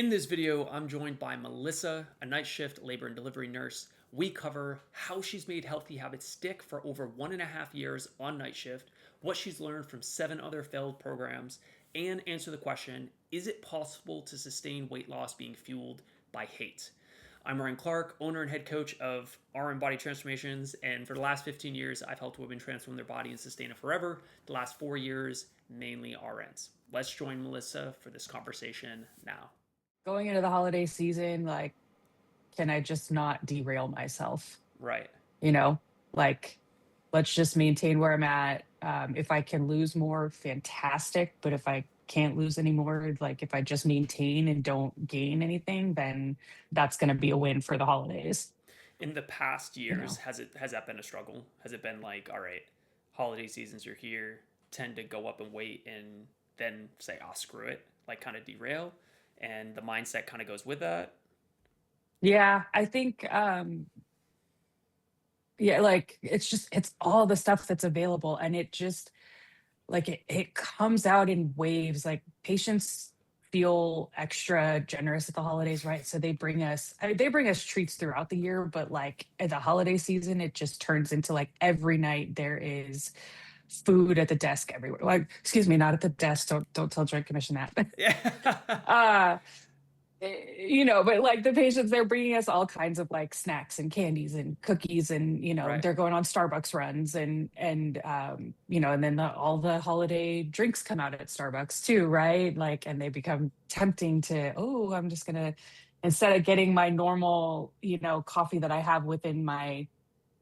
In this video, I'm joined by Melissa, a night shift labor and delivery nurse. We cover how she's made healthy habits stick for over 1.5 years on night shift, what she's learned from 7 other failed programs, and answer the question, is it possible to sustain weight loss being fueled by hate? I'm Ryan Clark, owner and head coach of RM Body Transformations, and for the last 15 years, I've helped women transform their body and sustain it forever. The last 4 years, mainly RNs. Let's join Melissa for this conversation now. Going into the holiday season, like, can I just not derail myself? Right. You know, like, let's just maintain where I'm at. If I can lose more, fantastic. But if I can't lose any more, like if I just maintain and don't gain anything, then that's going to be a win for the holidays. In the past You years, know, has that been a struggle? Has it been like, all right, holiday seasons are here, tend to go up in weight and then say, oh, screw it, like kind of derail, and the mindset kind of goes with that? yeah, I think, yeah, like it's all the stuff that's available, and it just like it comes out in waves. Like patients feel extra generous at the holidays, right? So they bring us treats throughout the year, but like at the holiday season it just turns into like every night there is food at the desk everywhere. Like, excuse me, not at the desk, don't tell Joint Commission that. Yeah. uh but like the patients, they're bringing us all kinds of like snacks and candies and cookies, and Right. they're going on Starbucks runs, and then all the holiday drinks come out at Starbucks too, right? Like, and they become tempting to, oh, I'm just gonna, instead of getting my normal coffee that I have within my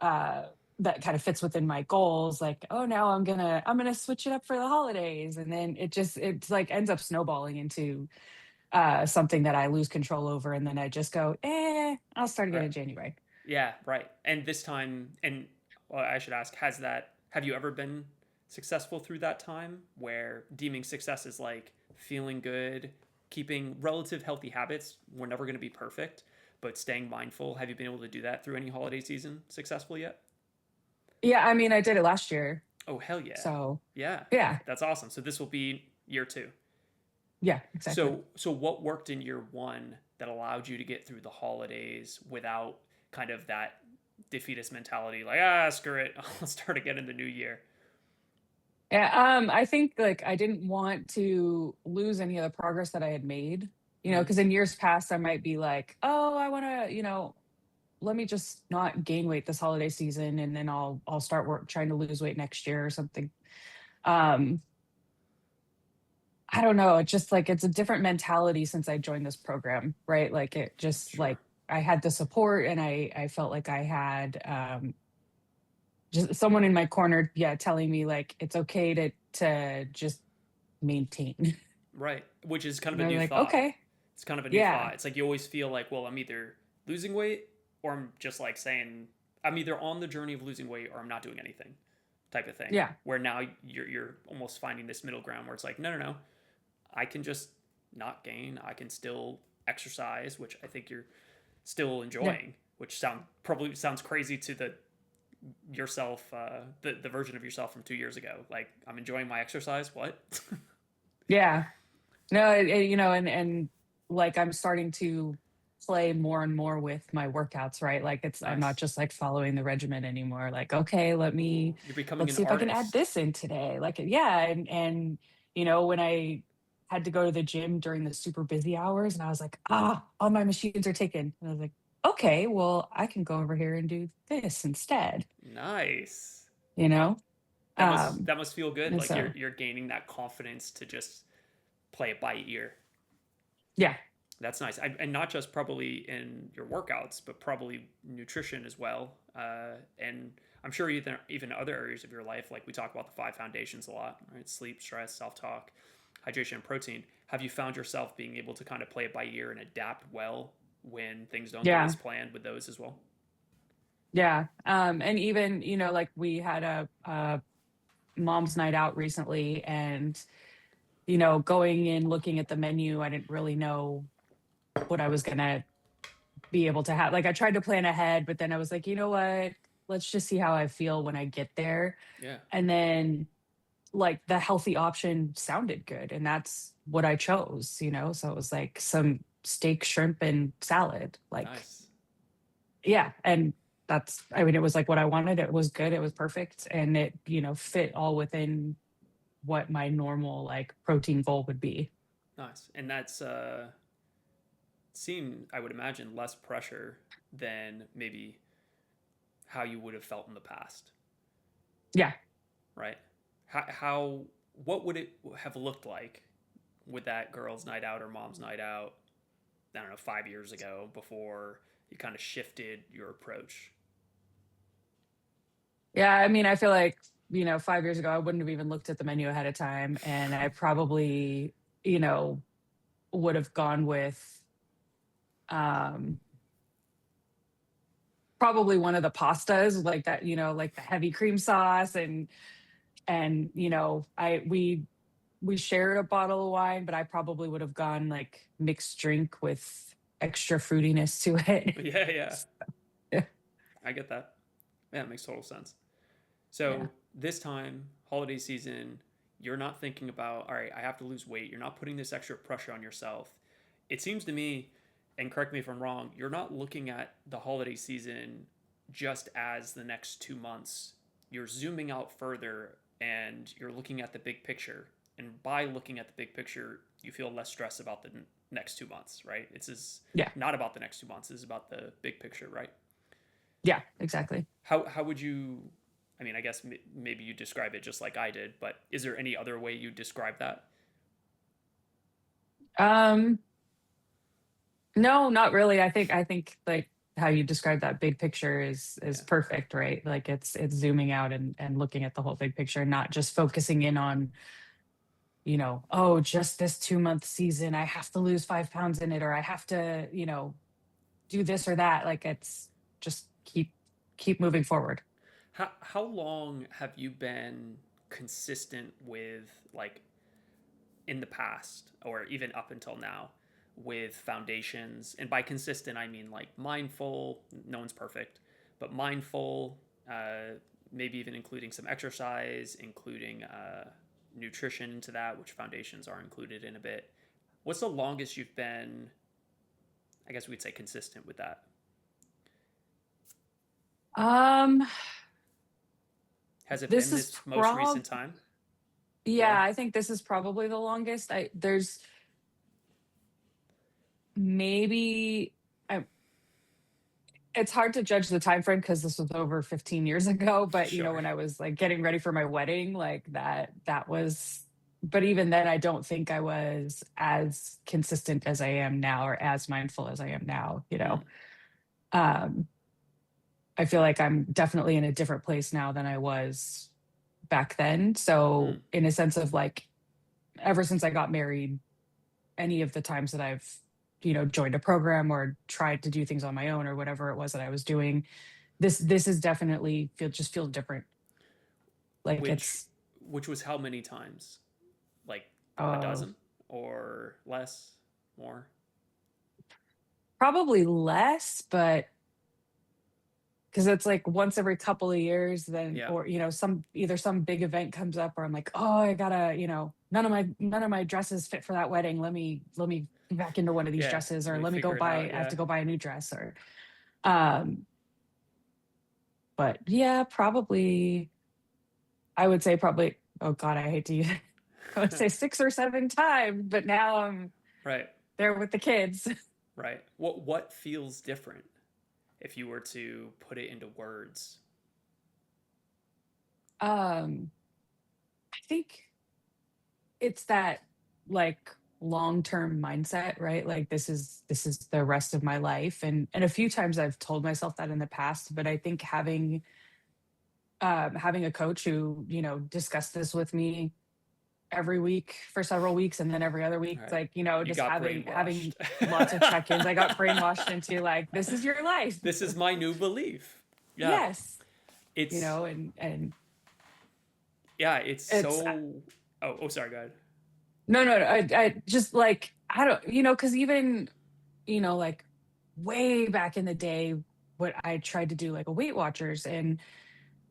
uh that kind of fits within my goals, like, oh, now I'm gonna switch it up for the holidays. And then it's like ends up snowballing into something that I lose control over, and then I just go, I'll start again Right. in January. Yeah, right. And this time, and well, I should ask, have you ever been successful through that time where deeming success is like feeling good, keeping relative healthy habits? We're never going to be perfect, but staying mindful. Have you been able to do that through any holiday season successfully yet? Yeah, I mean, I did it last year, Oh, hell yeah. so Yeah. yeah, That's awesome. So this will be year two. yeah, exactly. So what worked in year one that allowed you to get through the holidays without kind of that defeatist mentality, like, ah, screw it, I'll start again in the new year? Yeah, I think like I didn't want to lose any of the progress that I had made, Mm-hmm. because in years past I might be like, oh, I want to, let me just not gain weight this holiday season, and then I'll start trying to lose weight next year or something. Um, I don't know. It's just like it's a different mentality since I joined this program, right? Like it just Sure. like I had the support, and I felt like I had just someone in my corner, yeah, telling me like it's okay to just maintain. Right. Which is kind of And a I'm new like, thought. okay, It's kind of a new yeah, thought. It's like you always feel like, well, I'm either losing weight or I'm just like saying I'm either on the journey of losing weight or I'm not doing anything type of thing. yeah, Where now you're almost finding this middle ground where it's like, no, no, no. I can just not gain. I can still exercise, which I think you're still yeah, enjoying, which probably sounds crazy to the yourself, the version of yourself from 2 years ago. Like, I'm enjoying my exercise. What? yeah. No, and like I'm starting to play more and more with my workouts, right? Like I'm not Nice. just like following the regimen anymore. Like, okay, Ooh, you're becoming let's an see if I can add artist. this in today. Like, yeah, and when I had to go to the gym during the super busy hours, and I was like, all my machines are taken. And I was like, okay, well, I can go over here and do this instead, Nice. you know? That must Um, that must feel good. and Like so you're gaining that confidence to just play it by ear. yeah, That's nice. And not just probably in your workouts, but probably nutrition as well. And I'm sure even other areas of your life, like we talk about the 5 foundations a lot, right? Sleep, stress, self talk, hydration, and protein. Have you found yourself being able to kind of play it by ear and adapt well when things don't go as yeah. planned with those as well? Yeah. And even, like we had a mom's night out recently, and, going in, looking at the menu, I didn't really know what I was going to be able to have. Like I tried to plan ahead, but then I was like, you know what? Let's just see how I feel when I get there. Yeah. And then like the healthy option sounded good, and that's what I chose. So it was like steak, shrimp, and salad. Like, Nice. yeah. And that's, I mean, it was like what I wanted. It was good. It was perfect. And it, fit all within what my normal like protein goal would be. Nice. And that's seem, I would imagine, less pressure than maybe how you would have felt in the past, Yeah. right? How what would it have looked like with that girls' night out or mom's night out? I don't know, 5 years ago before you kind of shifted your approach. Yeah. I mean, I feel like, 5 years ago, I wouldn't have even looked at the menu ahead of time. And I probably, you know, would have gone with um probably one of the pastas like that, like the heavy cream sauce. And we shared a bottle of wine, but I probably would have gone like mixed drink with extra fruitiness to it. Yeah, yeah, Yeah. I get that. Yeah, it makes total sense. Yeah. So this time, holiday season, you're not thinking about, all right, I have to lose weight. You're not putting this extra pressure on yourself. It seems to me, and correct me if I'm wrong, you're not looking at the holiday season just as the next 2 months. You're zooming out further and you're looking at the big picture. And by looking at the big picture, you feel less stress about the next 2 months, right? It's Yeah. not about the next 2 months, it's about the big picture, right? Yeah, exactly. How would you? I mean, I guess maybe you describe it just like I did, but is there any other way you describe that? Um no, not really. I think like how you described that big picture is Yeah, perfect, right? Like it's zooming out and looking at the whole big picture, not just focusing in on, oh, just this 2-month season, I have to lose 5 pounds in it, or I have to, do this or that. Like it's just keep moving forward. how long have you been consistent with, like, in the past or even up until now, with foundations? And by consistent, I mean like mindful. No one's perfect, but mindful. Maybe even including some exercise, including nutrition into that, which foundations are included in a bit. What's the longest you've been, I guess we'd say, consistent with that? Um, Has it this been is this most prob recent time? yeah, Yeah. I think this is probably the longest. There's maybe I it's hard to judge the time frame because this was over 15 years ago, but Sure. when I was like getting ready for my wedding, like that was, but even then I don't think I was as consistent as I am now, or as mindful as I am now. Mm, Um I feel like I'm definitely in a different place now than I was back then. mm. So in a sense of like, ever since I got married, any of the times that I've, joined a program or tried to do things on my own or whatever it was that I was doing, this is definitely feel different. Like which it's which was how many times? Like a uh dozen or less, more? probably less, but because it's like once every couple of years, then, Yeah. or some big event comes up, or I'm like, oh, I gotta, none of my dresses fit for that wedding. Let me be back into one of these Yeah. dresses, Let or me let me go figure it buy out. I have Yeah. to go buy a new dress. Or um but yeah, probably, I would say probably, oh God, I hate to use I would say 6 or 7 times, but now I'm Right. there with the kids. Right. What feels different if you were to put it into words? I think it's that like long-term mindset, right? Like this is the rest of my life. And a few times I've told myself that in the past, but I think having a coach who, discussed this with me every week for several weeks, and then every other week, Right. like, You just got having brainwashed. lots of check-ins. I got brainwashed into like, this is your life. This is my new belief. Yeah. Yes. It's And yeah, it's it's so. Oh, sorry, go ahead. no, no, no, I just like, I don't, because even, like way back in the day, what I tried to do like a Weight Watchers, and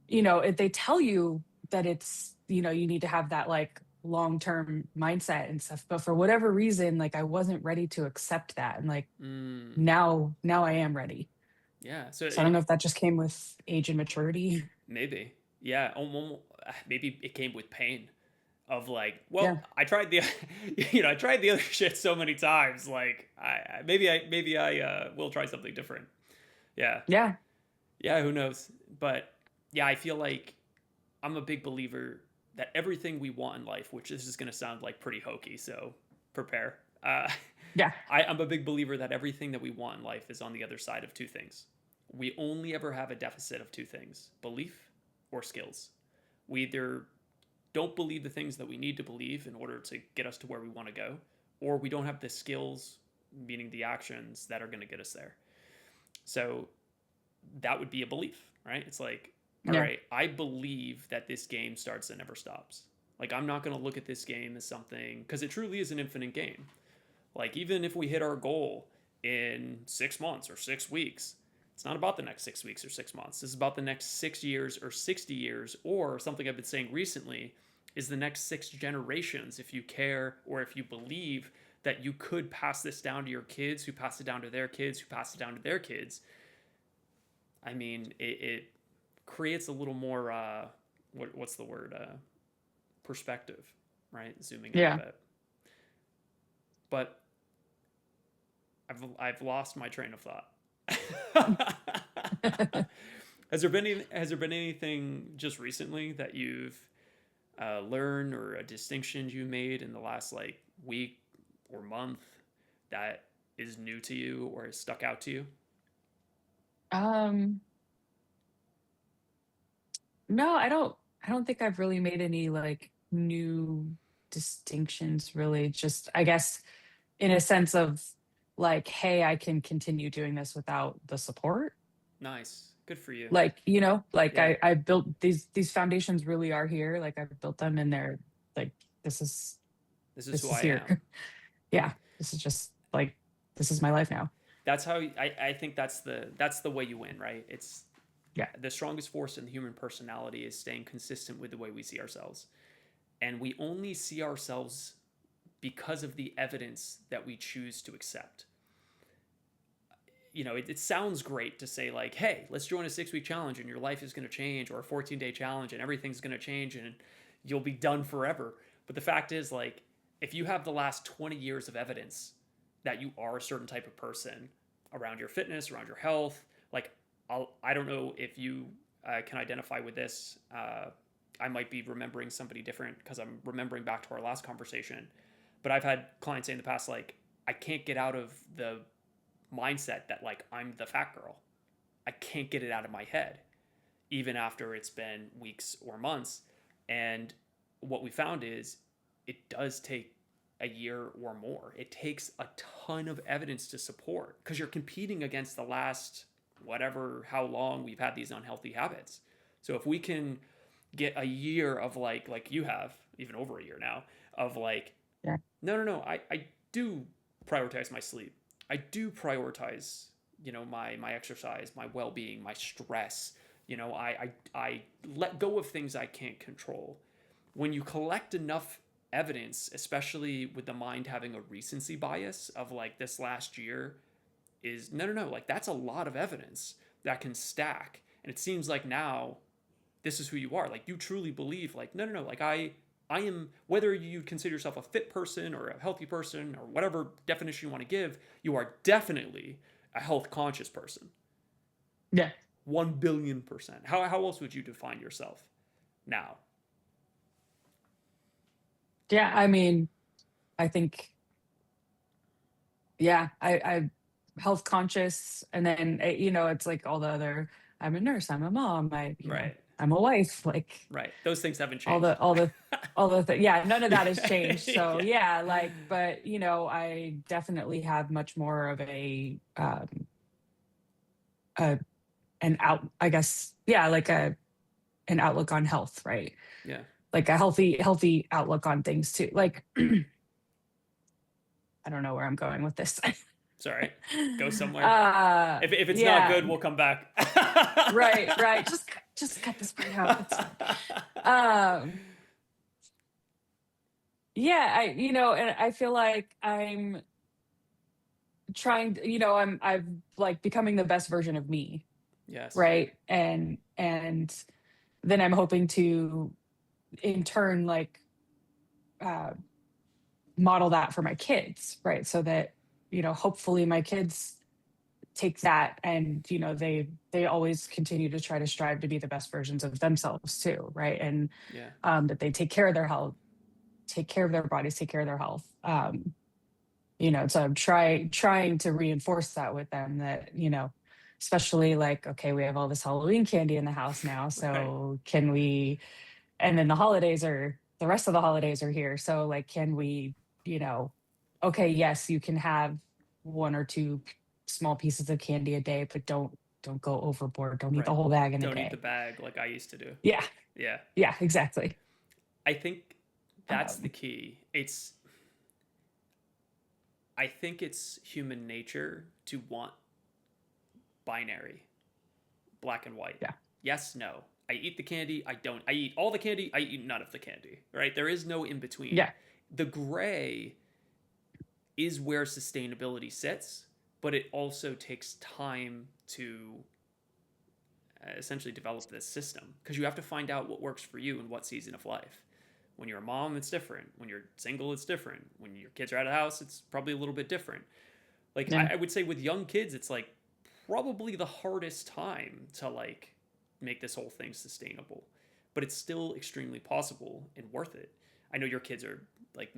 if they tell you that it's, you need to have that like long-term mindset and stuff, but for whatever reason, like I wasn't ready to accept that. And like Mm, now I am ready. yeah. So So I don't know if that just came with age and maturity. maybe, yeah. Maybe it came with pain of like, Yeah. well, I tried the, I tried the other shit so many times. Like, maybe I will try something different. Yeah, Yeah. yeah. Who knows? But yeah, I feel like I'm a big believer that everything we want in life, which this is going to sound like pretty hokey, so prepare. Yeah. I'm a big believer that everything that we want in life is on the other side of two things. We only ever have a deficit of two things: belief or skills. We either don't believe the things that we need to believe in order to get us to where we want to go, or we don't have the skills, meaning the actions that are going to get us there. So that would be a belief, right? It's like, all Yeah. right, I believe that this game starts and never stops. Like, I'm not going to look at this game as something, because it truly is an infinite game. Like, even if we hit our goal in 6 months or 6 weeks, it's not about the next 6 weeks or 6 months. This is about the next 6 years or 60 years, or something I've been saying recently is the next 6 generations. If you care or if you believe that you could pass this down to your kids, who pass it down to their kids, who pass it down to their kids, I mean, it creates a little more, what's the word? Perspective, right? Zooming out a Yeah. bit. But I've lost my train of thought. Has there been anything just recently that you've learned, or a distinction you made in the last like week or month that is new to you or has stuck out to you? Um, no, I don't think I've really made any like new distinctions really. Just I guess in a sense of like, hey, I can continue doing this without the support. Nice, good for you. Like, like Yeah, I built these foundations really are here. Like I've built them and they're like this is this is who this is I here. am. Yeah. This is just like this is my life now. That's how I think that's the way you win, right? It's Yeah. the strongest force in the human personality is staying consistent with the way we see ourselves. And we only see ourselves because of the evidence that we choose to accept. It sounds great to say, like, hey, let's join a 6 week challenge and your life is going to change, or a 14-day challenge and everything's going to change and you'll be done forever. But the fact is, like, if you have the last 20 years of evidence that you are a certain type of person around your fitness, around your health, like, I don't know if you can identify with this. I might be remembering somebody different because I'm remembering back to our last conversation. But I've had clients say in the past, like, I can't get out of the mindset that, like, I'm the fat girl. I can't get it out of my head, even after it's been weeks or months. And what we found is it does take a year or more. It takes a ton of evidence to support, because you're competing against the last whatever, how long we've had these unhealthy habits. So if we can get a year of like you have, even over a year now, of like, Yeah. no, I do prioritize my sleep. I do prioritize, my exercise, my well-being, my stress. I let go of things I can't control. When you collect enough evidence, especially with the mind having a recency bias of like, this last year is no, like, that's a lot of evidence that can stack. And it seems like now this is who you are. Like, you truly believe, like, no, like, I am, whether you consider yourself a fit person or a healthy person or whatever definition you want to give, you are definitely a health conscious person. Yeah. 1 billion%. How else would you define yourself now? Yeah. I mean, I think, yeah, I health conscious, and then it's like all the other. I'm a nurse. I'm a mom. Right. I'm a wife. Like Right. Those things haven't all changed. the all the yeah, none of that has changed. So Yeah. yeah, like, but I definitely have much more of a an out. I guess yeah, like an outlook on health, right? Yeah. Like a healthy outlook on things too. Like I don't know where I'm going with this. Sorry. Go somewhere. If it's not Yeah, good, we'll come back. right. Just cut this part out. It's fine. Um, Yeah, and I feel like I'm trying to, I'm like becoming the best version of me, Yes. right? And then I'm hoping to in turn like uh model that for my kids, right? So that, hopefully my kids take that and, they always continue to try to strive to be the best versions of themselves too, right? And Yeah. that they take care of their health, take care of their bodies, take care of their health. So I'm trying to reinforce that with them that, especially like, okay, we have all this Halloween candy in the house now. Right. So can we, and then the rest of the holidays are here. So like, can we, you know, okay, yes, you can have one or two small pieces of candy a day, but don't go overboard. Don't eat the Right. whole bag in a Don't eat the day. bag like I used to do. Yeah. Yeah. Yeah, exactly. I think that's the Um, key. I think it's human nature to want binary, black and white. yeah. Yes, no. I eat the candy, I don't. I eat all the candy, I eat none of the candy, right? There is no in between. Yeah. The gray is where sustainability sits, but it also takes time to essentially develop this system because you have to find out what works for you in what season of life. When you're a mom, it's different. When you're single, it's different. When your kids are out of the house, it's probably a little bit different. Like Yeah. I would say with young kids, it's like probably the hardest time to like make this whole thing sustainable, but it's still extremely possible and worth it. I know your kids are like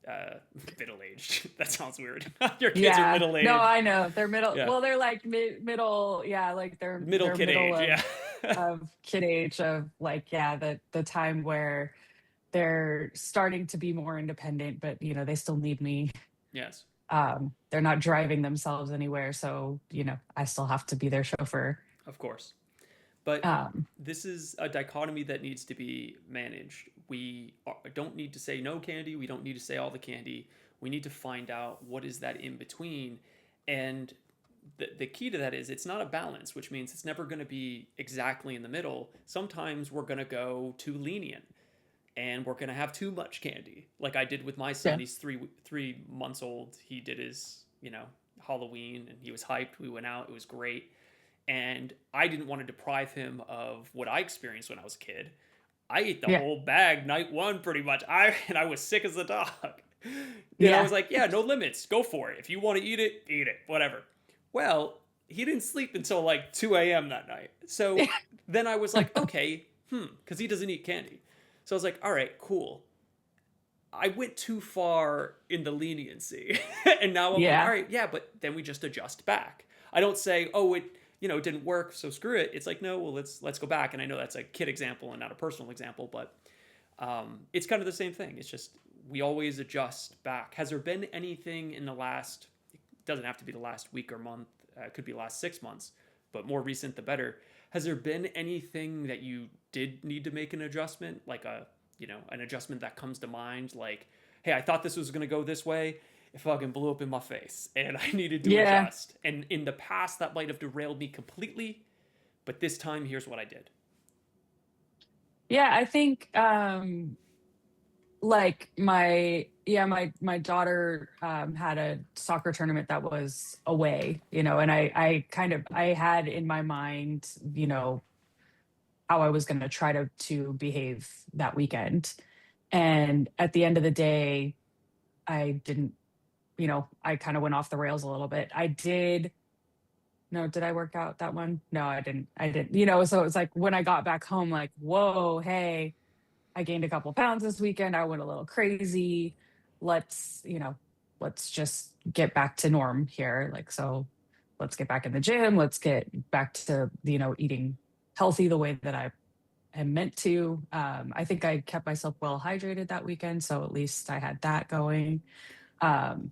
uh middle aged. That sounds weird. Your kids are Yeah. middle No, aged. I know. They're middle. Yeah. Well, they're like middle, yeah, like Middle they're kid middle age. Yeah. of kid age of like, yeah, the time where they're starting to be more independent, but they still need me. Yes. They're not driving themselves anywhere, so I still have to be their chauffeur. Of course. But Um, this is a dichotomy that needs to be managed. Don't need to say no candy. We don't need to say all the candy. We need to find out what is that in between. And the key to that is it's not a balance, which means it's never going to be exactly in the middle. Sometimes we're going to go too lenient and we're going to have too much candy. Like I did with my son. yeah, He's 3 months old. He did his, Halloween and he was hyped. We went out. It was great and I didn't want to deprive him of what I experienced when I was a kid. I ate the yeah, whole bag night one pretty much. I was sick as a dog. And I yeah, was like, yeah, no limits. Go for it. If you want to eat it. Whatever. Well, he didn't sleep until like 2 a.m. that night. So then I was like, okay, because he doesn't eat candy. So I was like, all right, cool. I went too far in the leniency. And now I'm like, all yeah, right, yeah, but then we just adjust back. I don't say, oh, it didn't work, so screw it. It's like, no, well, let's go back. And I know that's a kid example and not a personal example, but it's kind of the same thing. It's just we always adjust back. Has there been anything in the last? It doesn't have to be the last week or month. It could be the last 6 months, but more recent the better. Has there been anything that you did need to make an adjustment, like an adjustment that comes to mind, like, hey, I thought this was gonna go this way, it fucking blew up in my face, and I needed to yeah, adjust. And in the past, that might have derailed me completely, but this time, here's what I did. yeah. I think like my daughter had a soccer tournament that was away, and I had in my mind, how I was going to try to behave that weekend. And at the end of the day, I didn't, I kind of went off the rails a little bit. I did. No, did I work out that one? No, I didn't. I didn't. So it was like when I got back home, like, whoa, hey, I gained a couple pounds this weekend. I went a little crazy. Let's, let's just get back to norm here. Like, so let's get back in the gym. Let's get back to, eating healthy the way that I am meant to. I think I kept myself well hydrated that weekend. So at least I had that going. Um,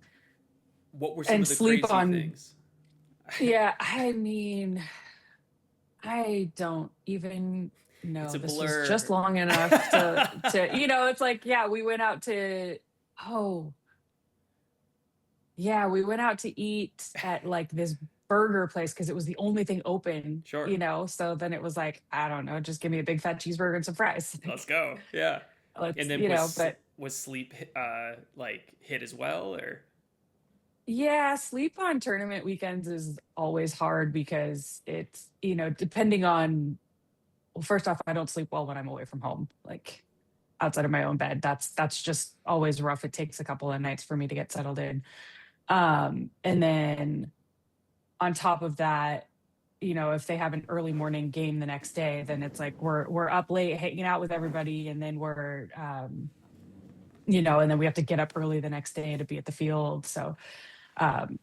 What were some and of the sleep crazy on, things? yeah, I mean, I don't even It's know. a This was just blur. long enough to it's like, yeah, we went out to, oh, yeah, we went out to eat at like this burger place because it was the only thing open, Sure. So then it was like, I don't know, just give me a big fat cheeseburger and some fries. Let's go. Yeah. Let's, And then was but Was sleep like hit as well, or Yeah, sleep on tournament weekends is always hard because it's, depending on, well, first off, I don't sleep well when I'm away from home, like outside of my own bed. That's just always rough. It takes a couple of nights for me to get settled in. And then on top of that, if they have an early morning game the next day, then it's like we're up late hanging out with everybody, and then and then we have to get up early the next day to be at the field. So um,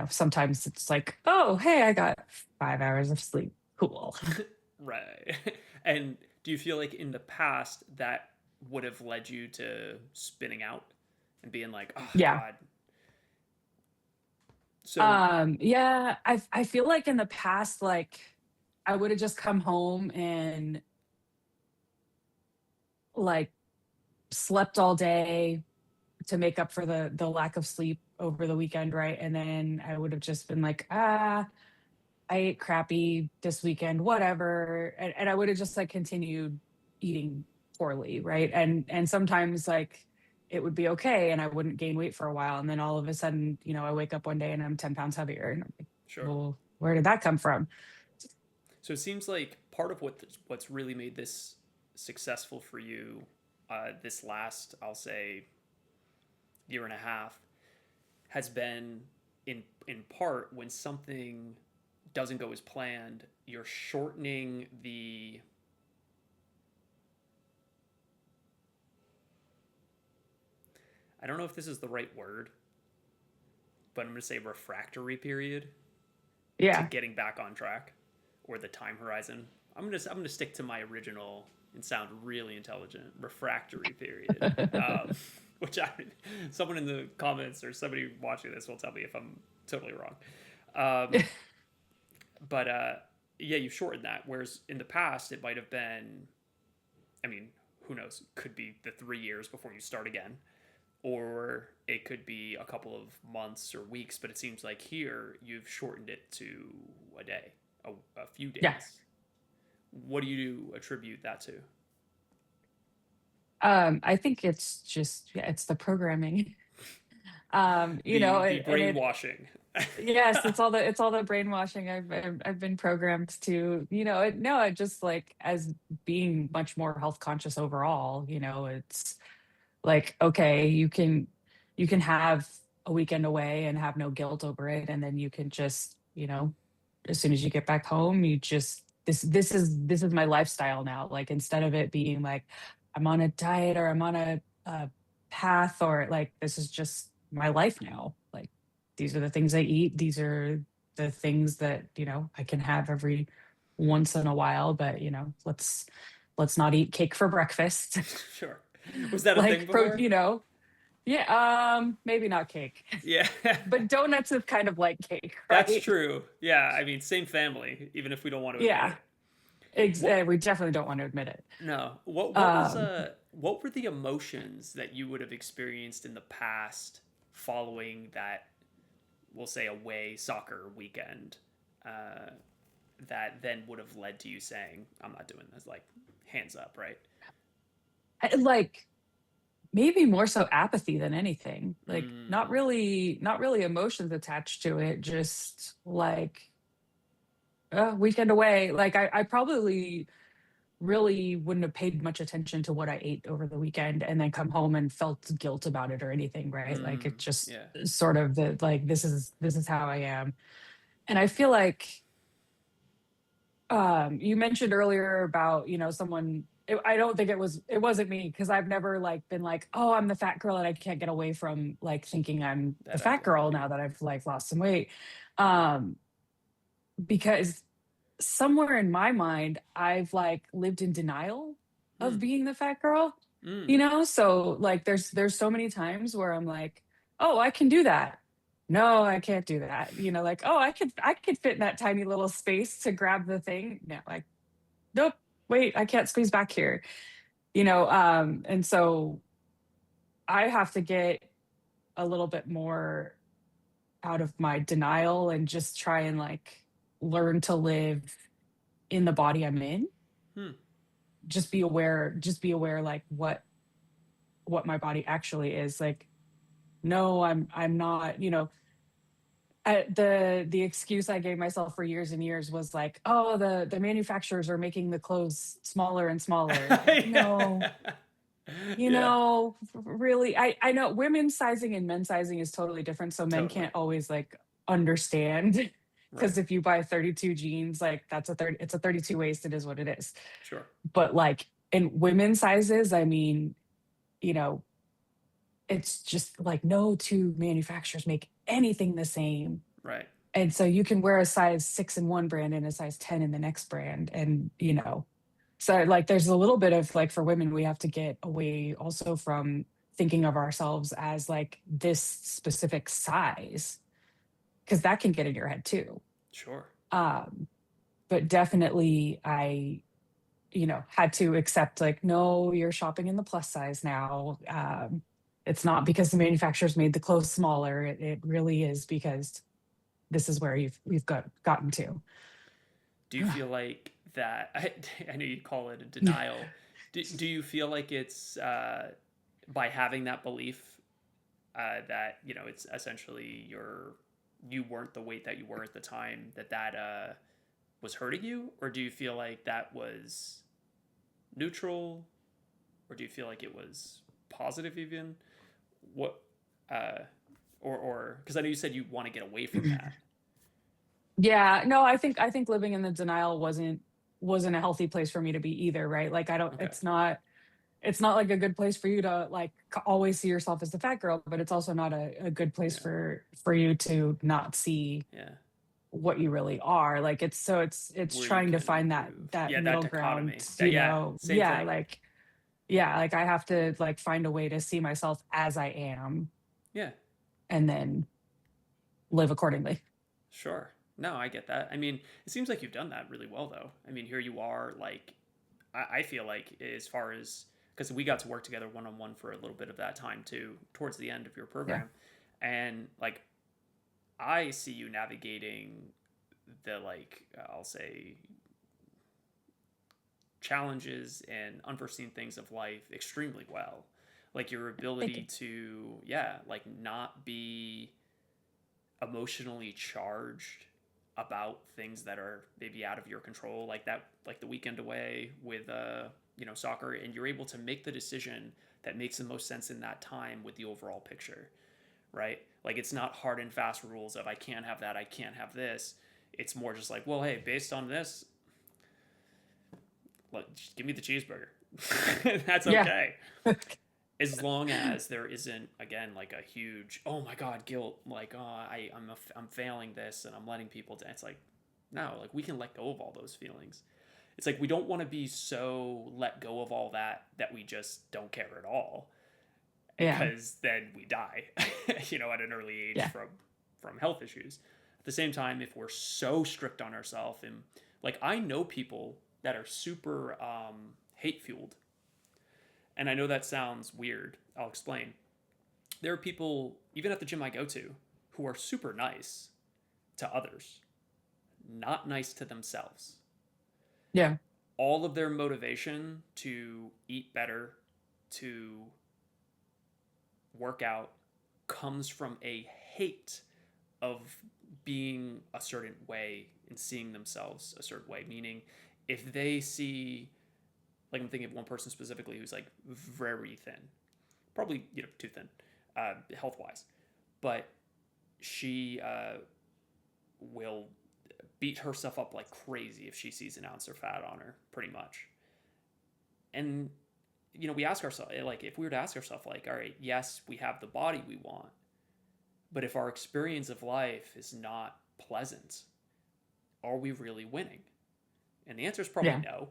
sometimes it's like, oh, hey, I got 5 hours of sleep. Cool. right? And do you feel like in the past that would have led you to spinning out and being like, oh Yeah. God? So Yeah, I feel like in the past, like I would have just come home and like slept all day to make up for the lack of sleep over the weekend, right? And then I would have just been like, I ate crappy this weekend, whatever. And I would have just like continued eating poorly, right? And sometimes like it would be okay and I wouldn't gain weight for a while. And then all of a sudden, I wake up one day and I'm 10 pounds heavier. And I'm like, sure. well, where did that come from? So it seems like part of what's really made this successful for you, this last, I'll say, year and a half, has been in part when something doesn't go as planned, you're shortening the, I don't know if this is the right word, but I'm going to say refractory period to Yeah. getting back on track, or the time horizon. I'm gonna stick to my original and sound really intelligent. Refractory period, which someone in the comments or somebody watching this will tell me if I'm totally wrong. Um, but yeah, you shortened that. Whereas in the past, it might have been, I mean, who knows? Could be the 3 years before you start again, or it could be a couple of months or weeks. But it seems like here you've shortened it to a day, a few Yeah. days. What do you attribute that to? I think it's just, yeah, it's the programming. The And brainwashing. yes, it's all the brainwashing. I've been programmed to, no, it just like as being much more health conscious overall, it's like, okay, you can have a weekend away and have no guilt over it. And then you can just, as soon as you get back home, you just this is my lifestyle now. Like instead of it being like I'm on a diet or I'm on a path, or like this is just my life now. Like these are the things I eat. These are the things that, I can have every once in a while, but let's not eat cake for breakfast. Sure. Was that a thing Like before? yeah, maybe not cake. Yeah. But donuts is kind of like cake, That's right? true. Yeah, I mean, same family, even if we don't want to admit Yeah, it. What we definitely don't want to admit it. no. Um, What were the emotions that you would have experienced in the past following that, we'll say, away soccer weekend, uh, that then would have led to you saying, I'm not doing this, like hands up, right? like maybe more so apathy than anything. Like not Mm, really, not really emotions attached to it. Just like weekend away. Like I probably really wouldn't have paid much attention to what I ate over the weekend and then come home and felt guilt about it or anything, right? Like it just yeah. sort of the like this is how I am. And I feel like you mentioned earlier about, someone I don't think it wasn't me because I've never like been like, oh, I'm the fat girl and I can't get away from like thinking I'm the That fat girl identity. now that I've like lost some weight. Um because somewhere in my mind, I've like lived in denial of Mm, being the fat girl, mm, So like there's so many times where I'm like, oh, I can do that. No, I can't do that. Like, oh, I could fit in that tiny little space to grab the thing. No, like, nope, wait, I can't squeeze back here. And so I have to get a little bit more out of my denial and just try and like learn to live in the body I'm in. hmm. Just be aware like what my body actually is. Like, no, I'm not, the excuse I gave myself for years and years was like, oh, the manufacturers are making the clothes smaller and smaller. No, Yeah. Yeah. really, I know women's sizing and men's sizing is totally different. So men Totally. can't always like understand. Right. Because if you buy 32 jeans, like that's a 30, it's a 32 waist, it is what it is. Sure. But like in women's sizes, I mean, you know, it's just like no two manufacturers make anything the same. Right. And so you can wear a size 6 in one brand and a size 10 in the next brand. And, so like there's a little bit of like for women, we have to get away also from thinking of ourselves as like this specific size, because that can get in your head too. Sure. Um, but definitely had to accept like, no, you're shopping in the plus size now. It's not because the manufacturers made the clothes smaller. It really is because this is where we've gotten to. Do you feel like that? I know you call it a denial. Do you feel like it's by having that belief that it's essentially you weren't the weight that you were at the time that was hurting you, or do you feel like that was neutral, or do you feel like it was positive even? What uh, or because I know you said you want to get away from that. Yeah, no, I think living in the denial wasn't a healthy place for me to be either, right? Like I don't Okay. it's not like a good place for you to like always see yourself as the fat girl, but it's also not a good place Yeah. for you to not see Yeah. what you really are. Like it's Where you trying to can find that improve. that Yeah, that middle ground, dichotomy. That yeah, same yeah, thing. like I have to like find a way to see myself as I am Yeah, and then live accordingly. sure. No, I get that. I mean, it seems like you've done that really well, though. I mean, here you are, like, I feel like as far as, because we got to work together one on one for a little bit of that time too, towards the end of your Yeah. program. And, like, I see you navigating the, like, I'll say, challenges and unforeseen things of life extremely well. Like, your Thank ability you. to, yeah, like, not be emotionally charged about things that are maybe out of your control, like that, like the weekend away with soccer, and you're able to make the decision that makes the most sense in that time with the overall picture, right? Like, it's not hard and fast rules of I can't have that, I can't have this. It's more just like, well, hey, based on this, like, just give me the cheeseburger. That's Yeah. okay, as long as there isn't, again, like a huge, oh my god, guilt, like, oh, I'm failing this and I'm letting people down. It's like, no, like, we can let go of all those feelings. It's like we don't want to be so let go of all that we just don't care at all, Yeah. because then we die at an early age Yeah. from health issues. At the same time, if we're so strict on ourselves, and like, I know people that are super hate fueled, and I know that sounds weird. I'll explain. There are people, even at the gym I go to, who are super nice to others, not nice to themselves. Yeah. All of their motivation to eat better, to work out, comes from a hate of being a certain way and seeing themselves a certain way. Meaning, if they see, like, I'm thinking of one person specifically who's like very thin, probably too thin, health wise, but she will beat herself up like crazy if she sees an ounce of fat on her, pretty much. And we ask ourselves, like, if we were to ask ourselves, like, all right, yes, we have the body we want, but if our experience of life is not pleasant, are we really winning? And the answer is probably Yeah. no.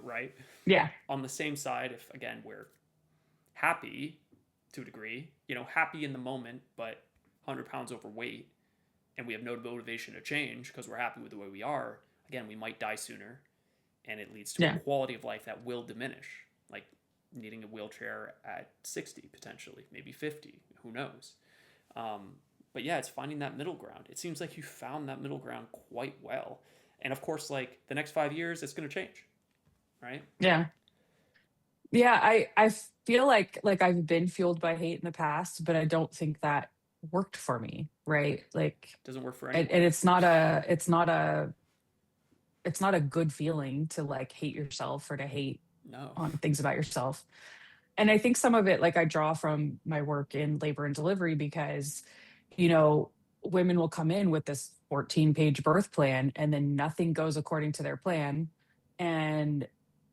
Right? Yeah. On the same side, if again we're happy to a degree, happy in the moment, but 100 pounds overweight, and we have no motivation to change because we're happy with the way we are, again, we might die sooner, and it leads to a Yeah. quality of life that will diminish, like needing a wheelchair at 60, potentially, maybe 50, who knows. Um, but yeah, it's finding that middle ground. It seems like you found that middle ground quite well. And of course, like, the next 5 years, it's going to change, right? Yeah. Yeah, I feel like I've been fueled by hate in the past, but I don't think that worked for me, right? Like, Doesn't work for and anyone. it's not a good feeling to like hate yourself or to hate No. on things about yourself. And I think some of it, like, I draw from my work in labor and delivery because, you know, women will come in with this 14-page birth plan and then nothing goes according to their plan. And,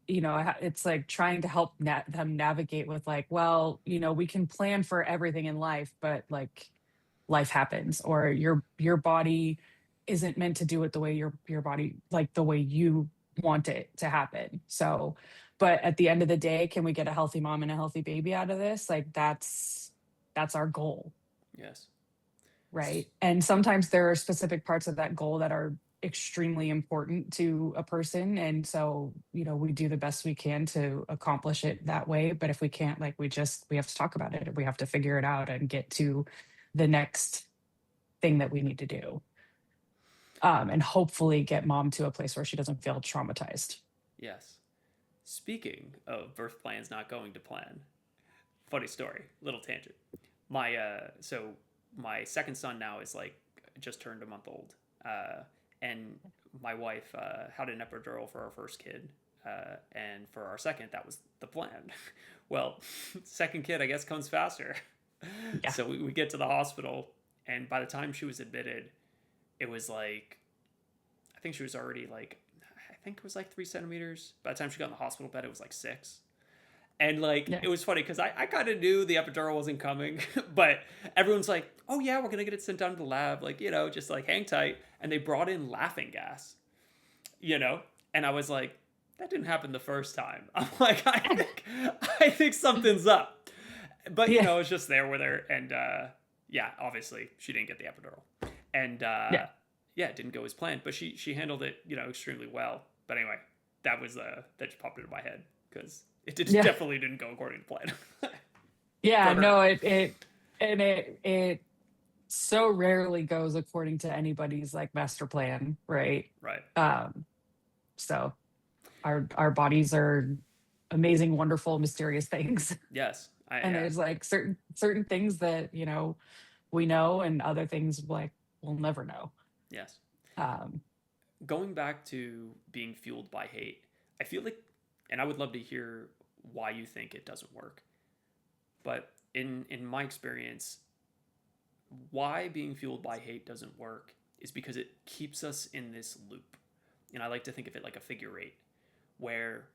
it's like trying to help them navigate with, like, well, we can plan for everything in life, but like life happens, or your body isn't meant to do it the way your body, like the way you want it to happen. So, but at the end of the day, can we get a healthy mom and a healthy baby out of this? Like, that's our goal, Yes. right? And sometimes there are specific parts of that goal that are extremely important to a person, and so, we do the best we can to accomplish it that way. But if we can't, like, we have to talk about it, we have to figure it out and get to the next thing that we need to do, and hopefully get mom to a place where she doesn't feel traumatized. Yes. Speaking of birth plans not going to plan, funny story, little tangent. So my second son now is like just turned a month old, and my wife had an epidural for our first kid, and for our second, that was the plan. Well, second kid, I guess, comes faster. Yeah. So we get to the hospital, and by the time she was admitted, it was like, I think she was already like, I think it was like 3 centimeters. By the time she got in the hospital bed, it was like 6. And like, Yeah. it was funny because I kind of knew the epidural wasn't coming, but everyone's like, oh yeah, we're going to get it sent down to the lab. Like, just like hang tight. And they brought in laughing gas, you know? And I was like, that didn't happen the first time. I'm like, I think something's up. But, Yeah. I was just there with her. And yeah, obviously she didn't get the epidural. And Yeah. yeah, it didn't go as planned, but she handled it, extremely well. But anyway, that just popped into my head because Yeah. definitely didn't go according to plan Yeah. for No, her. it so rarely goes according to anybody's like master plan, right? Right. Um, so our bodies are amazing, wonderful, mysterious things. Yes. I And Yeah. there's like certain things that, we know, and other things like we'll never know. Yes. Um, Going back to being fueled by hate, I feel like, and I would love to hear why you think it doesn't work. But in my experience, why being fueled by hate doesn't work is because it keeps us in this loop. And I like to think of it like a figure eight, where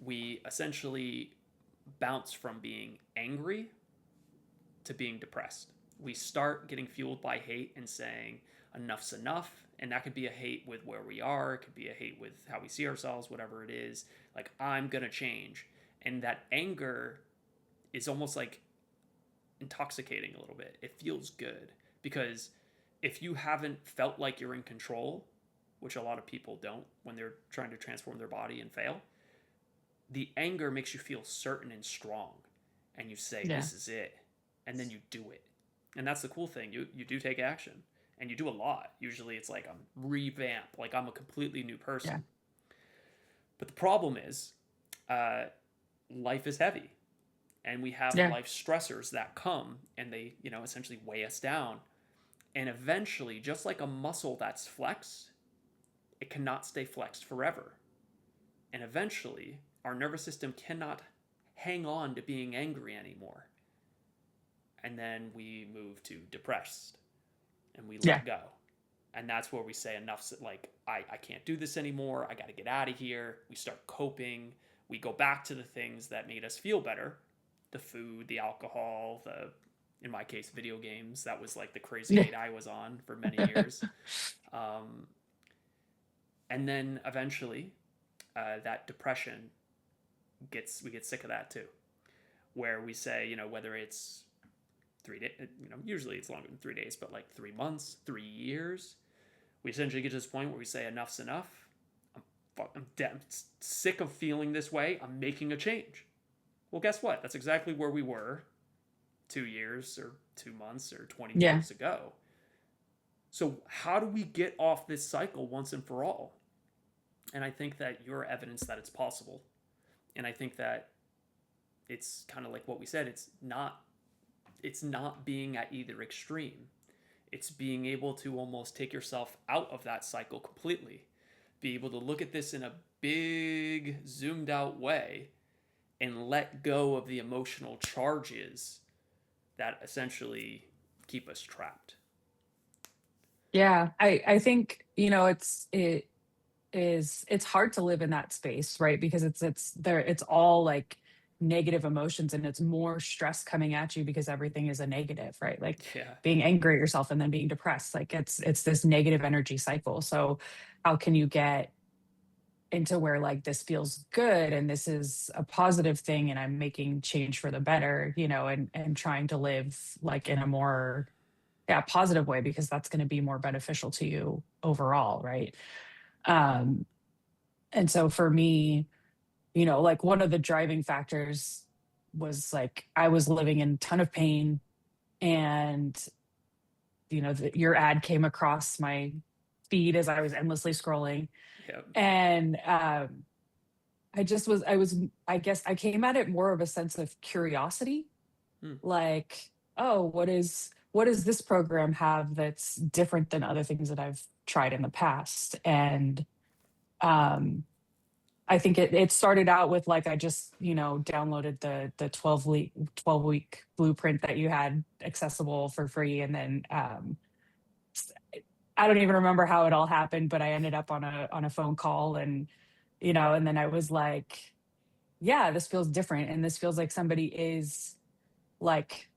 we essentially bounce from being angry to being depressed. We start getting fueled by hate and saying, enough's enough. And that could be a hate with where we are, it could be a hate with how we see ourselves, whatever it is. Like, I'm going to change. And that anger is almost like intoxicating a little bit. It feels good because if you haven't felt like you're in control, which a lot of people don't when they're trying to transform their body and fail, the anger makes you feel certain and strong, and you say, yeah. this is it, and then you do it. And that's the cool thing. You do take action, and you do a lot. Usually it's like I'm revamp, like I'm a completely new Yeah. person. But the problem is, uh, life is heavy, and we have Yeah. life stressors that come, and they, essentially weigh us down. And eventually, just like a muscle that's flexed, it cannot stay flexed forever. And eventually, our nervous system cannot hang on to being angry anymore. And then we move to depressed and we Yeah. let go. And that's where we say enough's, like, I can't do this anymore. I got to get out of here. We start coping. We go back to the things that made us feel better, the food, the alcohol, in my case, video games. That was like the crazy Yeah. hate I was on for many years. Um, and then eventually, that depression we get sick of that too, where we say, whether it's 3 days, usually it's longer than 3 days, but like 3 months, 3 years, we essentially get to this point where we say enough's enough. I'm sick of feeling this way. I'm making a change. Well, guess what? That's exactly where we were 2 years or 2 months or 20 Yeah. years ago. So how do we get off this cycle once and for all? And I think that you're evidence that it's possible. And I think that it's kind of like what we said. It's not being at either extreme. It's being able to almost take yourself out of that cycle completely. Be able to look at this in a big, zoomed out way and let go of the emotional charges that essentially keep us trapped. Yeah, I think, it's hard to live in that space, right? Because it's all like negative emotions, and it's more stress coming at you because everything is a negative, right? Like Yeah. being angry at yourself and then being depressed. Like it's this negative energy cycle. So how can you get into where like this feels good and this is a positive thing and I'm making change for the better, and trying to live like in a more, yeah, positive way, because that's going to be more beneficial to you overall, right? Um and so for me, like one of the driving factors was like I was living in a ton of pain, and your ad came across my feed as I was endlessly scrolling, Yeah. and I guess I came at it more of a sense of curiosity, Hmm. like, oh, what does this program have that's different than other things that I've tried in the past? And um I think it started out with like I just, downloaded the 12-week blueprint that you had accessible for free. And then I don't even remember how it all happened, but I ended up on a phone call, and then I was like, yeah, this feels different. And this feels like somebody is like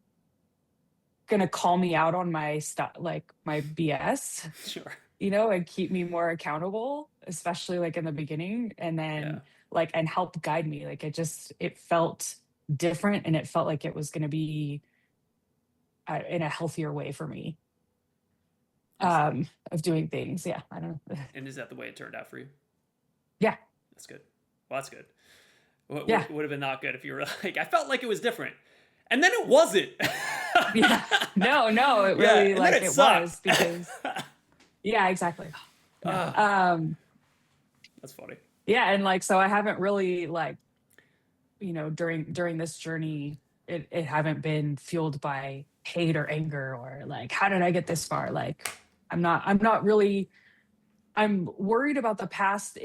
gonna call me out on my stuff, like my BS, Sure. and keep me more accountable, especially like in the beginning, and Yeah. then like and help guide me. Like it felt different, and it felt like it was going to be in a healthier way for me, Is of doing things. Yeah, I don't know. and is that the way it turned out for you? Yeah, That's good. Well, that's good. What yeah, would have been not good if you were like, I felt like it was different, and then it wasn't. yeah. No, no, it Yeah, really, and then like, it it sucked. was because, yeah, exactly. Yeah. Ah, that's funny. Yeah, and like so I haven't really like, during this journey, it haven't been fueled by hate or anger or like how did I get this far? Like I'm not really, I'm worried about the past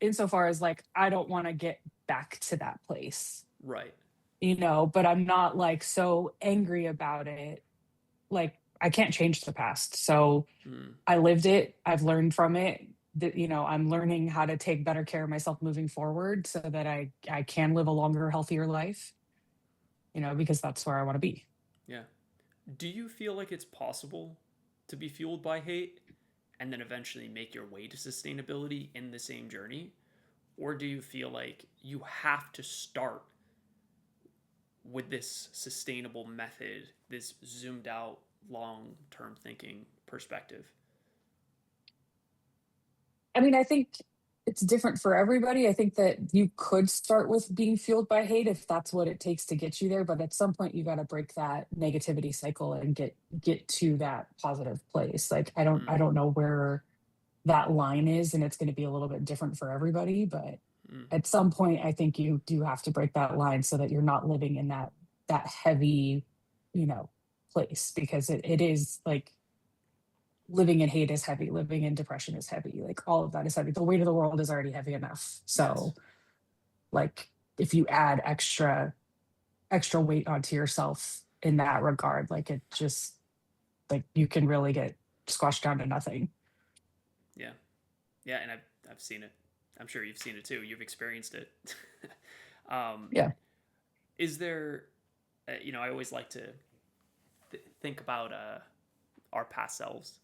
insofar as like I don't want to get back to that place, Right. but I'm not like so angry about it. Like I can't change the past. So Mm, I lived it, I've learned from it. That, I'm learning how to take better care of myself moving forward so that I can live a longer, healthier life, because that's where I want to be. yeah. Do you feel like it's possible to be fueled by hate and then eventually make your way to sustainability in the same journey? Or do you feel like you have to start with this sustainable method, this zoomed out, long term thinking perspective? I mean, I think it's different for everybody. I think that you could start with being fueled by hate if that's what it takes to get you there, but at some point you got to break that negativity cycle and get to that positive place. Like I Mm, don't know where that line is, and it's going to be a little bit different for everybody, but mm, at some point I think you do have to break that line so that you're not living in that heavy, you know, place, because it is like living in hate is heavy, living in depression is heavy, like all of that is heavy. The weight of the world is already heavy enough. yes. So like if you add extra weight onto yourself in that regard, like it just like you can really get squashed down to nothing. Yeah. Yeah. And I've seen it. I'm sure you've seen it too. You've experienced it. um, Yeah. is there, I always like to think about our past selves.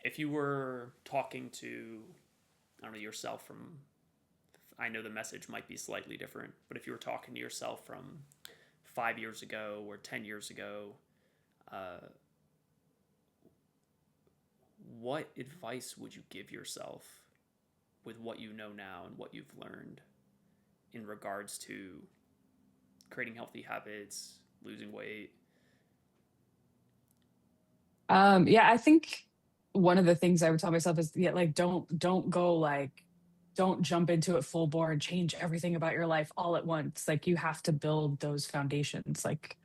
If you were talking to, I don't know, yourself from, I know the message might be slightly different, but if you were talking to yourself from 5 years ago or 10 years ago, uh, what advice would you give yourself with what you know now and what you've learned in regards to creating healthy habits, losing weight? Yeah, I think one of the things I would tell myself is, yeah, like don't go like don't jump into it full bore and change everything about your life all at once. Like you have to build those foundations. Like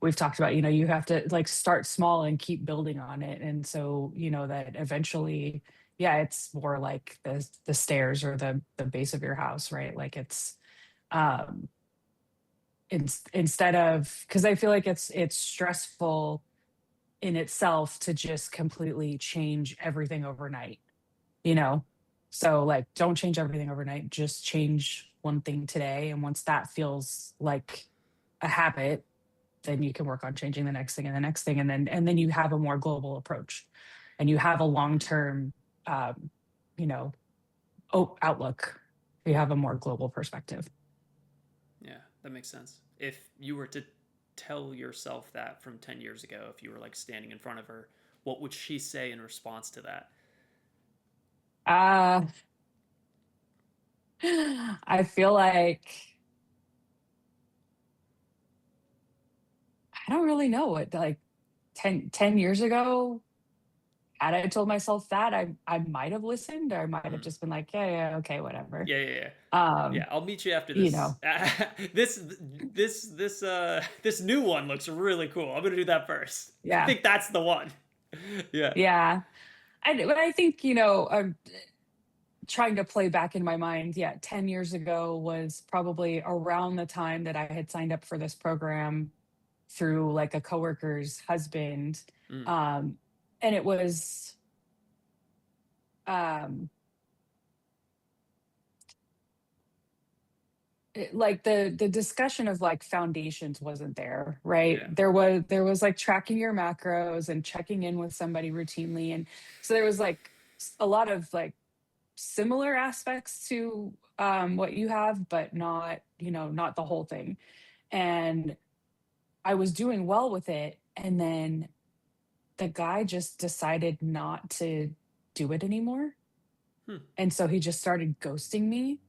we've talked about, you have to like start small and keep building on it. And so, that eventually, yeah, it's more like the stairs or the base of your house, right? Like it's um instead of, because I feel like it's stressful in itself to just completely change everything overnight, you know? So like don't change everything overnight, just change one thing today. And once that feels like a habit, then you can work on changing the next thing and the next thing. And then you have a more global approach and you have a Mhm. long-term um, you know, outlook. You have a more global perspective. Yeah, that makes sense. If you were to tell yourself that from 10 years ago, if you were like standing in front of her, what would she say in response to that? Uh I feel like I don't really know what like ten years ago, had I told myself that, I might have listened, or I might have Mm. just been like, yeah, yeah, okay, whatever. Yeah, yeah, yeah. Um, Yeah, I'll meet you after you this. know, This new one looks really cool. I'm gonna do that first. I yeah, think that's the one. Yeah. yeah. But I think, I'm trying to play back in my mind. Yeah, 10 years ago was probably around the time that I had signed up for this program through like a coworker's husband. Mm. Um, and it was um like the discussion of like foundations wasn't there, right? Yeah. There was like tracking your macros and checking in with somebody routinely, and so there was like a lot of like similar aspects to what you have, but not, not the whole thing. And I was doing well with it, and then the guy just decided not to do it anymore, Hmm. and so he just started ghosting me.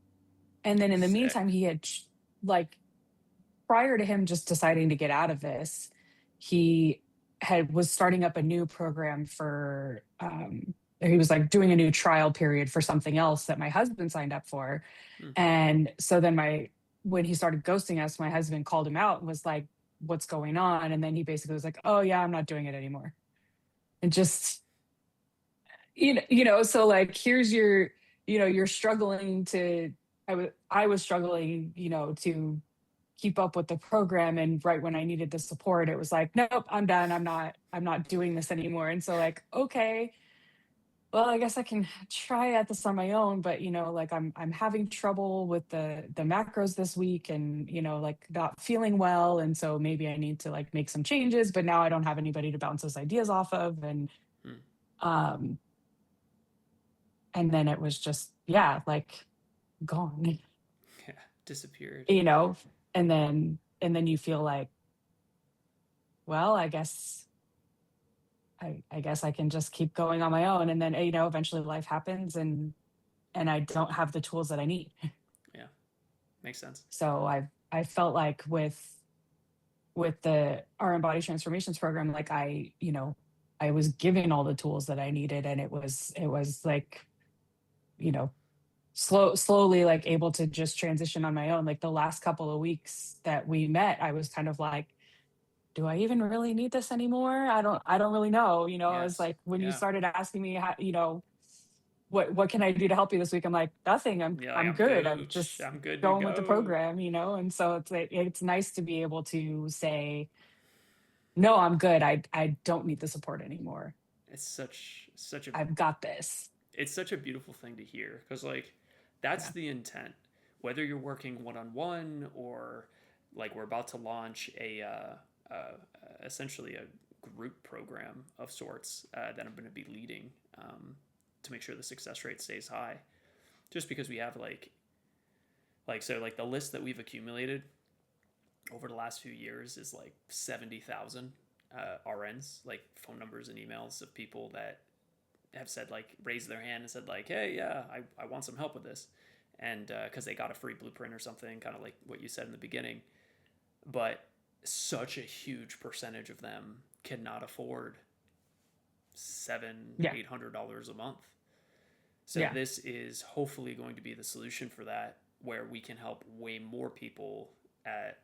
And then in the Sick. meantime, he had like, prior to him just deciding to get out of this, he was starting up a new program for he was like doing a new trial period for something else that my husband signed up for. Hmm. And so then when he started ghosting us, my husband called him out and was like, what's going on? And then he basically was like, oh yeah, I'm not doing it anymore. And just, so like here's your, you're struggling to, I was struggling, to keep up with the program, and right when I needed the support, it was like, nope, I'm done, I'm not doing this anymore. And so like, okay, well, I guess I can try at this on my own, but like I'm having trouble with the macros this week, and like not feeling well, and so maybe I need to like make some changes, but now I don't have anybody to bounce those ideas off of. Hmm. Um and then it was just, yeah, like gone. Yeah. Disappeared. you know and then you feel like, well, I guess I can just keep going on my own. And then, eventually life happens, and I don't have the tools that I need. Yeah. Makes sense. So I felt like with the RM Body Transformations program, like I was given all the tools that I needed, and it was like, you know, slowly like able to just transition on my own. Like the last couple of weeks that we met, I was kind of like, do I even really need this anymore? I don't really know. I was Yes. like, when you Yeah. started asking me how, what can I do to help you this week? I'm like, nothing. I'm Yeah. Like I'm I'm good. I'm gooch. just I'm good to going with the go. program. And so it's like, it's nice to be able to say, no, I'm good. I don't need the support anymore. It's such a I've got this. it's such a beautiful thing to hear because like that's Yeah. the intent. Whether you're working one on one or like we're about to launch essentially a group program of sorts that I'm going to be leading to make sure the success rate stays high. Just because we have like so like the list that we've accumulated over the last few years is like 70,000 RNs, like phone numbers and emails of people that have said like raised their hand and said like, hey, yeah, I want some help with this, and because they got a free blueprint or something, kind of like what you said in the beginning. But such a huge percentage of them cannot afford seven, Yeah. $800 a month, So Yeah. this is hopefully going to be the solution for that, where we can help way more people at,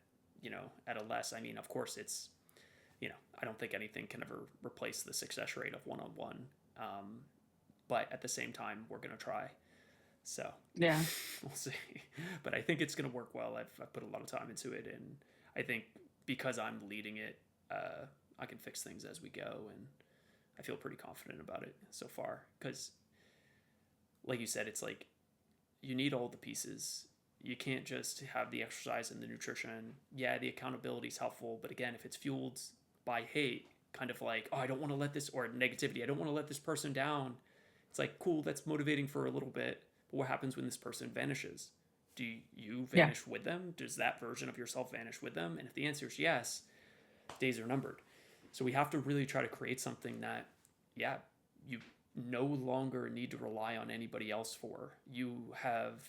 at a less. I mean, of course, it's, I don't think anything can ever replace the success rate of one-on-one. But at the same time, we're going to try. So Yeah. we'll see. But I think it's going to work well. I've put a lot of time into it. And I think because I'm leading it, I can fix things as we go. And I feel pretty confident about it so far. Because, like you said, it's like you need all the pieces. You can't just have the exercise and the nutrition. Yeah, the accountability is helpful. But again, if it's fueled by hate, kind of like, oh, I don't want to let this, or negativity, I don't want to let this person down. It's like, cool, that's motivating for a little bit. But what happens when this person vanishes? Do you Yeah. vanish with them? Does that version of yourself vanish with them? And if the answer is yes, days are numbered. So we have to really try to create something that, yeah, you no longer need to rely on anybody else for. You have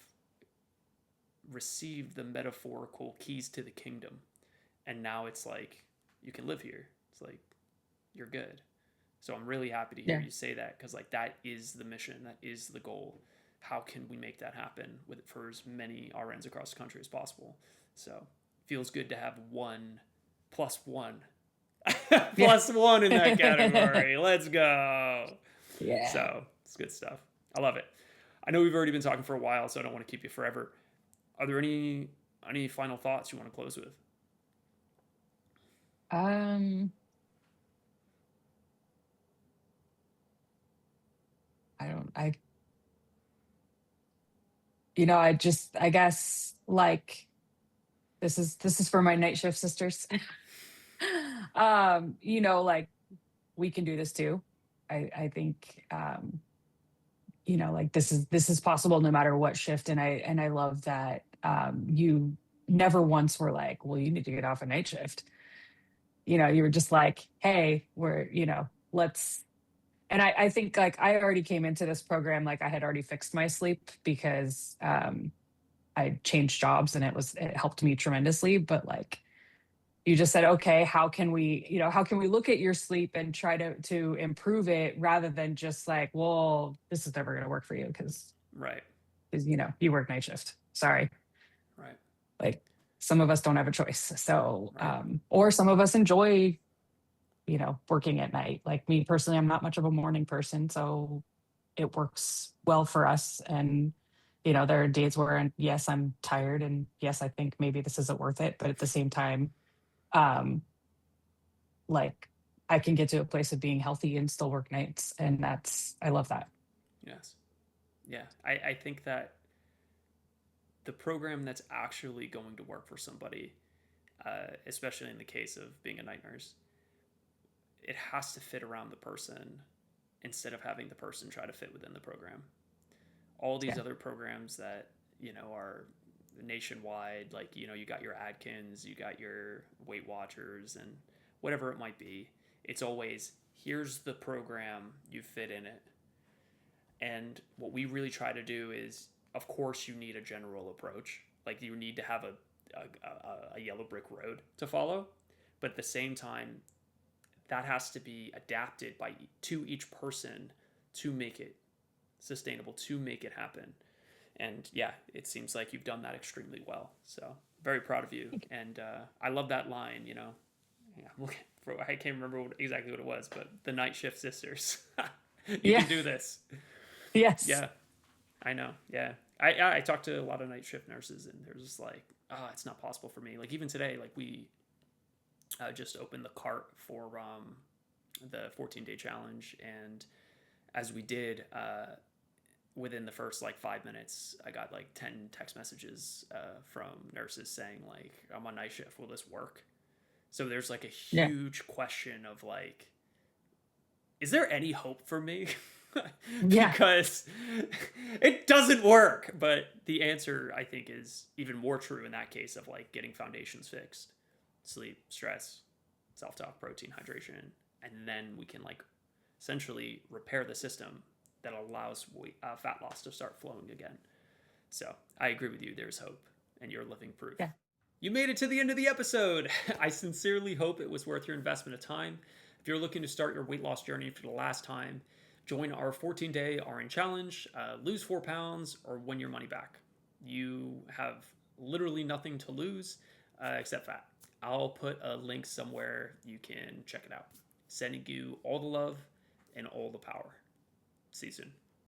received the metaphorical keys to the kingdom. And now it's like, you can live here. It's like, you're good. So I'm really happy to hear Yeah. you say that, because like that is the mission, that is the goal. How can we make that happen with for as many RNs across the country as possible? So feels good to have one plus one Yeah. plus one in that category. Let's go. Yeah. So it's good stuff. I love it. I know we've already been talking for a while, so I don't want to keep you forever. Are there any final thoughts you want to close with? Um, I don't, I, I just, I guess like this is for my night shift sisters. Like we can do this too. I think, like this is possible no matter what shift. And I love that you never once were like, well, you need to get off a night shift. You were just like, hey, let's. And I think like I already came into this program like I had already fixed my sleep because I changed jobs and it helped me tremendously. But like you just said, okay, how can we look at your sleep and try to improve it rather than just like, well, this is never going to work for you because Right. you work night shift. Sorry. Right. Like some of us don't have a choice. So, Right. or some of us enjoy, working at night. Like me personally, I'm not much of a morning person. So it works well for us. And, there are days where, and yes, I'm tired. And yes, I think maybe this isn't worth it. But at the same time, um, like I can get to a place of being healthy and still work nights. And I love that. Yes. Yeah. I think that the program that's actually going to work for somebody, especially in the case of being a night nurse, it has to fit around the person instead of having the person try to fit within the program. All these Yeah. other programs that, are nationwide, like, you got your Adkins, you got your Weight Watchers, and whatever it might be, it's always here's the program, you fit in it. And what we really try to do is, of course, you need a general approach. Like you need to have a yellow brick road to follow. But at the same time, that has to be adapted to each person to make it sustainable, to make it happen. And yeah, it seems like you've done that extremely well. So very proud of you. And I love that line. Yeah, I'm looking for, I can't remember exactly what it was, but the night shift sisters. You Yeah. can do this. Yes. Yeah, I know. Yeah, I talked to a lot of night shift nurses, and they're just like, oh, it's not possible for me. Like even today, like we just opened the cart for the 14-day challenge, and as we did, within the first like 5 minutes, I got like 10 text messages from nurses saying like, I'm on night shift. Will this work? So there's like a Yeah. huge question of like, is there any hope for me? Yeah. Because it doesn't work. But the answer, I think, is even more true in that case of like getting foundations fixed: sleep, stress, self talk, protein, hydration. And then we can like essentially repair the system that allows fat loss to start flowing again. So I agree with you. There's hope, and you're living proof. Yeah. You made it to the end of the episode. I sincerely hope it was worth your investment of time. If you're looking to start your weight loss journey for the last time, Join our 14-day RN challenge, lose 4 pounds, or win your money back. You have literally nothing to lose except fat. I'll put a link somewhere you can check it out. Sending you all the love and all the power. See you soon.